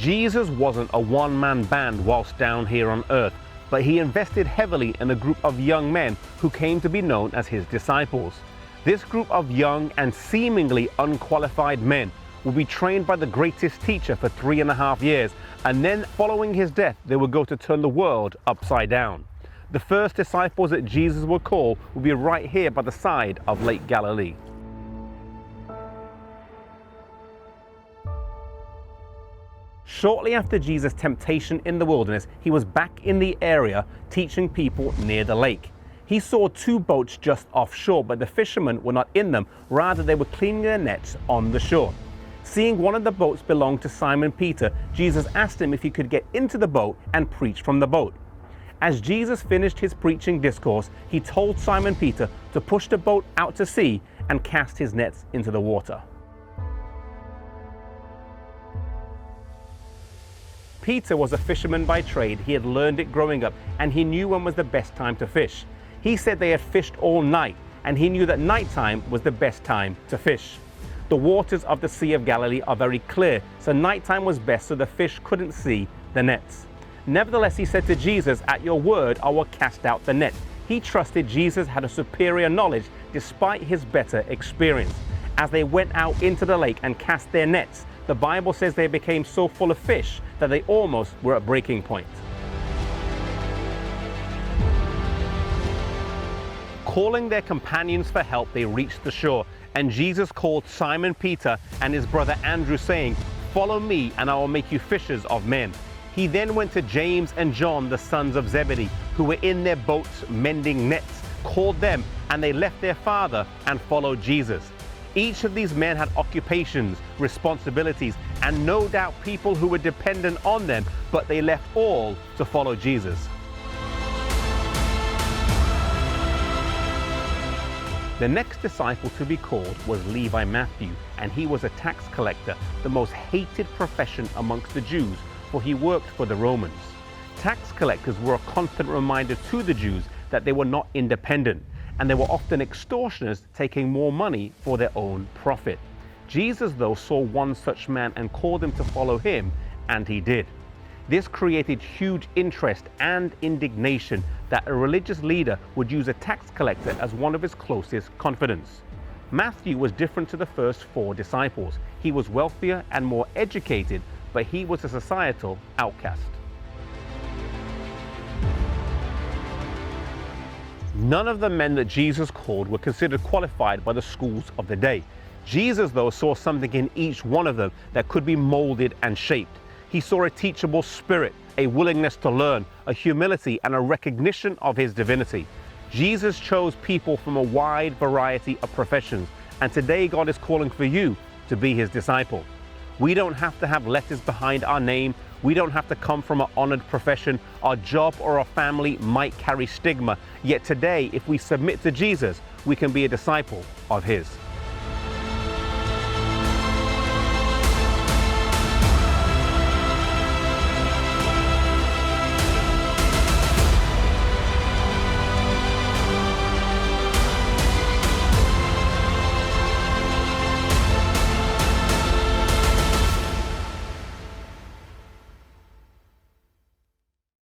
Jesus wasn't a one-man band whilst down here on earth, but he invested heavily in a group of young men who came to be known as his disciples. This group of young and seemingly unqualified men would be trained by the greatest teacher for 3.5 years, and then following his death, they would go to turn the world upside down. The first disciples that Jesus would call would be right here by the side of Lake Galilee. Shortly after Jesus' temptation in the wilderness, he was back in the area teaching people near the lake. He saw 2 boats just offshore, but the fishermen were not in them. Rather, they were cleaning their nets on the shore. Seeing one of the boats belonged to Simon Peter, Jesus asked him if he could get into the boat and preach from the boat. As Jesus finished his preaching discourse, he told Simon Peter to push the boat out to sea and cast his nets into the water. Peter was a fisherman by trade. He had learned it growing up, and he knew when was the best time to fish. He said they had fished all night, and he knew that nighttime was the best time to fish. The waters of the Sea of Galilee are very clear, so nighttime was best so the fish couldn't see the nets. Nevertheless, he said to Jesus, "At your word, I will cast out the net." He trusted Jesus had a superior knowledge despite his better experience. As they went out into the lake and cast their nets, the Bible says they became so full of fish that they almost were at breaking point. Calling their companions for help, they reached the shore, and Jesus called Simon Peter and his brother Andrew, saying, "Follow me, and I will make you fishers of men." He then went to James and John, the sons of Zebedee, who were in their boats mending nets, called them, and they left their father and followed Jesus. Each of these men had occupations, responsibilities, and no doubt people who were dependent on them, but they left all to follow Jesus. The next disciple to be called was Levi Matthew, and he was a tax collector, the most hated profession amongst the Jews, for he worked for the Romans. Tax collectors were a constant reminder to the Jews that they were not independent, and they were often extortioners taking more money for their own profit. Jesus, though, saw one such man and called him to follow him, and he did. This created huge interest and indignation that a religious leader would use a tax collector as one of his closest confidants. Matthew was different to the first 4 disciples. He was wealthier and more educated, but he was a societal outcast. None of the men that Jesus called were considered qualified by the schools of the day. Jesus, though, saw something in each one of them that could be molded and shaped. He saw a teachable spirit, a willingness to learn, a humility, and a recognition of his divinity. Jesus chose people from a wide variety of professions, and today God is calling for you to be his disciple. We don't have to have letters behind our name. We don't have to come from an honored profession. Our job or our family might carry stigma. Yet today, if we submit to Jesus, we can be a disciple of his.